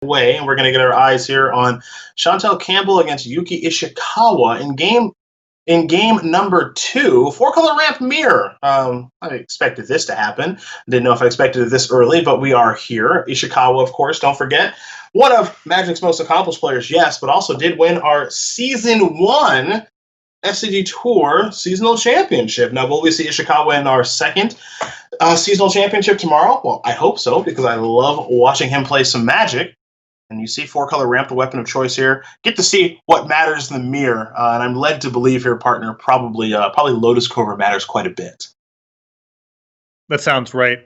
way, and we're going to get our eyes here on Chantel Campbell against Yuki Ichikawa in game number 2. 4-color ramp mirror. I expected this to happen. Didn't know if I expected it this early, but we are here. Ichikawa, of course, don't forget, one of Magic's most accomplished players, yes, but also did win our Season 1 SCG Tour Seasonal Championship. Now, will we see Ichikawa in our second Seasonal Championship tomorrow? Well, I hope so, because I love watching him play some Magic. And you see 4-color ramp, the weapon of choice here. Get to see what matters in the mirror. And I'm led to believe here, partner, probably Lotus Cobra matters quite a bit. That sounds right.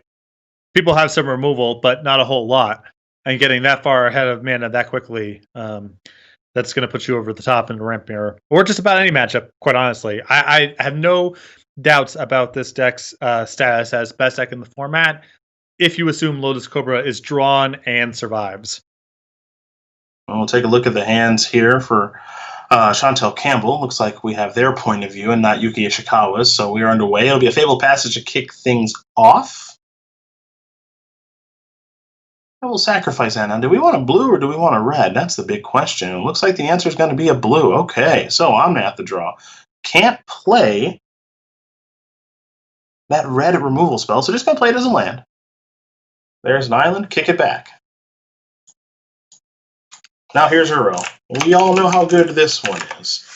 People have some removal, but not a whole lot. And getting that far ahead of mana that quickly, that's going to put you over the top in the ramp mirror. Or just about any matchup, quite honestly. I have no doubts about this deck's status as best deck in the format, if you assume Lotus Cobra is drawn and survives. We'll take a look at the hands here for Chantel Campbell. Looks like we have their point of view and not Yuki Ishikawa's, so we are underway. It'll be a Fabled Passage to kick things off. And we'll sacrifice that. Now, do we want a blue or do we want a red? That's the big question. It looks like the answer is going to be a blue. Okay, so I'm going to have to draw. Can't play that red removal spell, so just going to play it as a land. There's an island. Kick it back. Now here's a row. We all know how good this one is.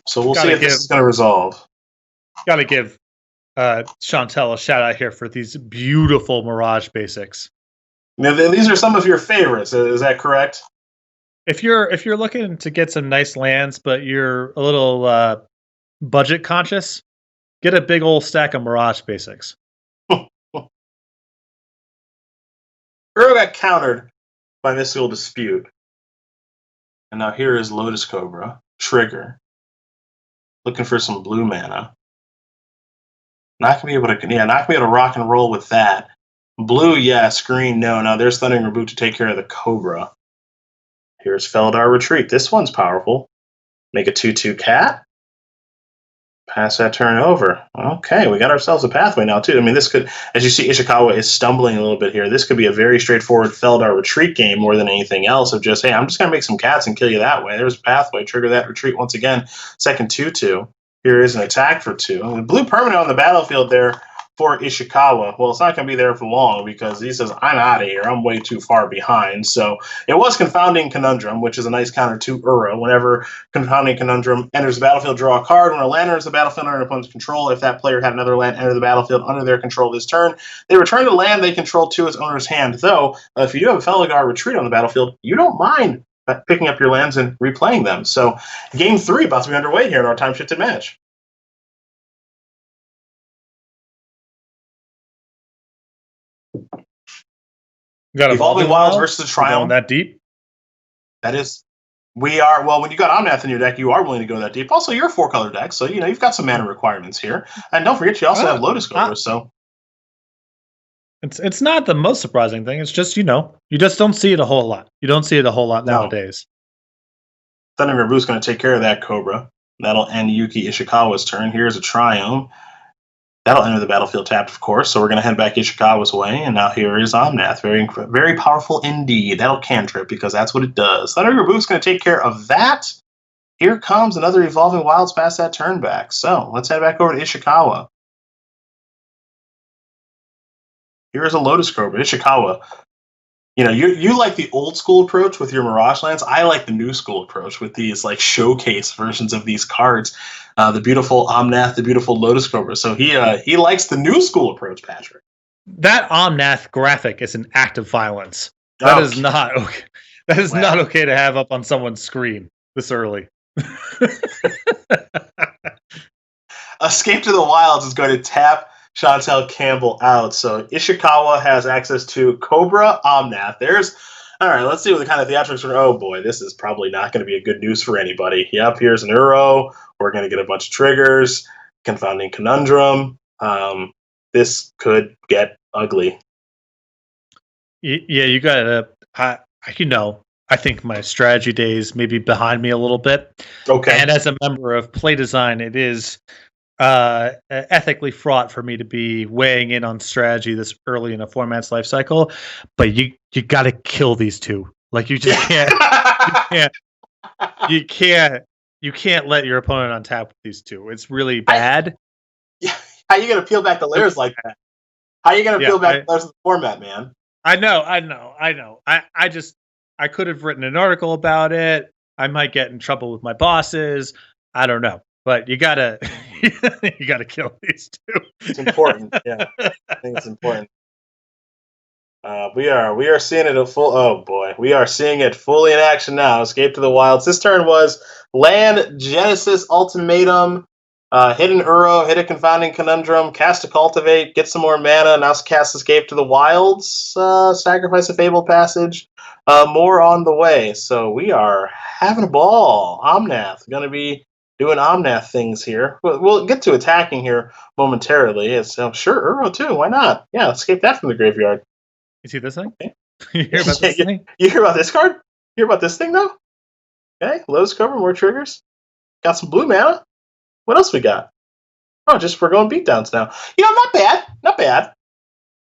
So we'll see if this is going to resolve. Got to give Chantel a shout out here for these beautiful Mirage basics. Now, these are some of your favorites. Is that correct? If you're looking to get some nice lands, but you're a little budget conscious, get a big old stack of Mirage basics. Uro got countered by Mystical Dispute. And now here is Lotus Cobra, Trigger, looking for some blue mana. Not gonna be able to rock and roll with that. Blue, yes. Green, no. Now there's Thundering Reboot to take care of the Cobra. Here's Feldar Retreat. This one's powerful. Make a 2/2 cat. Pass that turn over. Okay, we got ourselves a pathway now, too. I mean, this could, as you see, Ichikawa is stumbling a little bit here. This could be a very straightforward Feldar Retreat game more than anything else of just, hey, I'm just going to make some cats and kill you that way. There's a pathway. Trigger that retreat once again. Second 2/2. Here is an attack for 2. Blue permanent on the battlefield there for Ichikawa. Well, it's not going to be there for long because he says, I'm out of here. I'm way too far behind. So it was Confounding Conundrum, which is a nice counter to Uro. Whenever Confounding Conundrum enters the battlefield, draw a card. When a land enters the battlefield under an opponent's control, if that player had another land enter the battlefield under their control this turn, they return the land they control to its owner's hand. Though, if you do have a Feldar Retreat on the battlefield, you don't mind picking up your lands and replaying them. So game 3 about to be underway here in our time-shifted match. Got Evolving Wilds versus the Triumph. Going that deep? That is. We are, well, when you got Omnath in your deck, you are willing to go that deep. Also, you're a 4-color deck, so, you've got some mana requirements here. And don't forget, you also have Lotus Cobra, so. It's not the most surprising thing. It's just, you just don't see it a whole lot. You don't see it a whole lot nowadays. Thundering Reboot's going to take care of that Cobra. That'll end Yuki Ishikawa's turn. Here's a Triumph. That'll enter the battlefield tapped, of course, so we're going to head back Ishikawa's way, and now here is Omnath. Very, very powerful indeed. That'll cantrip, because that's what it does. Thundering Reboot's going to take care of that. Here comes another Evolving Wilds past that turn back. So, let's head back over to Ichikawa. Here is a Lotus Cobra. Ichikawa. You like the old school approach with your Mirage lands. I like the new school approach with these showcase versions of these cards. The beautiful Omnath, the beautiful Lotus Cobra. So he likes the new school approach, Patrick. That Omnath graphic is an act of violence. That is not okay. That is not okay to have up on someone's screen this early. Escape to the Wilds is going to tap Chantel Campbell out. So Ichikawa has access to Cobra, Omnath. All right, let's see what the kind of theatrics are. Oh boy, this is probably not going to be a good news for anybody. Yep, here's an Uro. We're going to get a bunch of triggers. Confounding Conundrum. This could get ugly. Yeah, you got to, I think my strategy days may be behind me a little bit. Okay. And as a member of Play Design, it is ethically fraught for me to be weighing in on strategy this early in a format's life cycle, but you got to kill these two. Like you just can't, you can't let your opponent untap with these two. It's really bad. How you gonna peel back the layers like that? How you gonna peel back the layers of the format, man? I know. I could have written an article about it. I might get in trouble with my bosses. I don't know. But you gotta kill these two. It's important. Yeah. I think it's important. We are seeing it we are seeing it fully in action now. Escape to the Wilds. This turn was land, Genesis, Ultimatum, hit an Uro, hit a Confounding Conundrum, cast a Cultivate, get some more mana, now cast Escape to the Wilds, sacrifice a Fabled Passage. More on the way. So we are having a ball. Omnath going to be doing Omnath things here. We'll get to attacking here momentarily. It's sure Uro too. Why not? Yeah, escape that from the graveyard. You see this thing? Okay. You hear about this thing? You hear about this card? You hear about this thing though? Okay, Lotus Cobra, more triggers. Got some blue mana. What else we got? Oh, just we're going beatdowns now. Not bad. Not bad.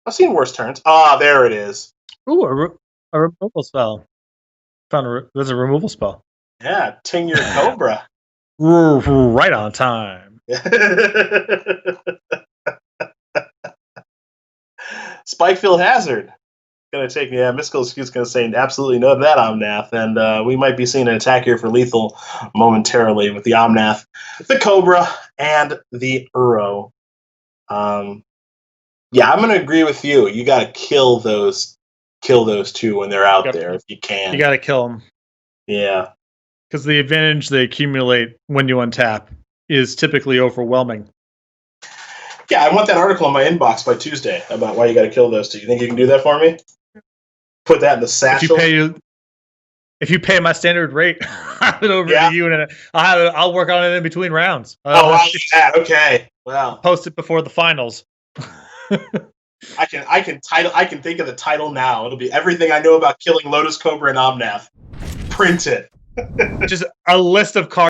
I've seen worse turns. There it is. Ooh, a removal spell. There's a removal spell. Yeah, Ting your Cobra. Right on time. Spikefield Hazard. Gonna take Mystical Excuse gonna say absolutely no to that Omnath, and we might be seeing an attack here for lethal momentarily with the Omnath, the Cobra, and the Uro. I'm gonna agree with you. You gotta kill those two when they're out there if you can. You gotta kill them. Yeah, because the advantage they accumulate when you untap is typically overwhelming. Yeah, I want that article in my inbox by Tuesday about why you got to kill those two. You think you can do that for me? Put that in the satchel. If you pay my standard rate, I'll have it over to you, and I'll work on it in between rounds. Okay. Well, post it before the finals. I can think of the title now. It'll be everything I know about killing Lotus Cobra and Omnath. Print it. Just a list of cards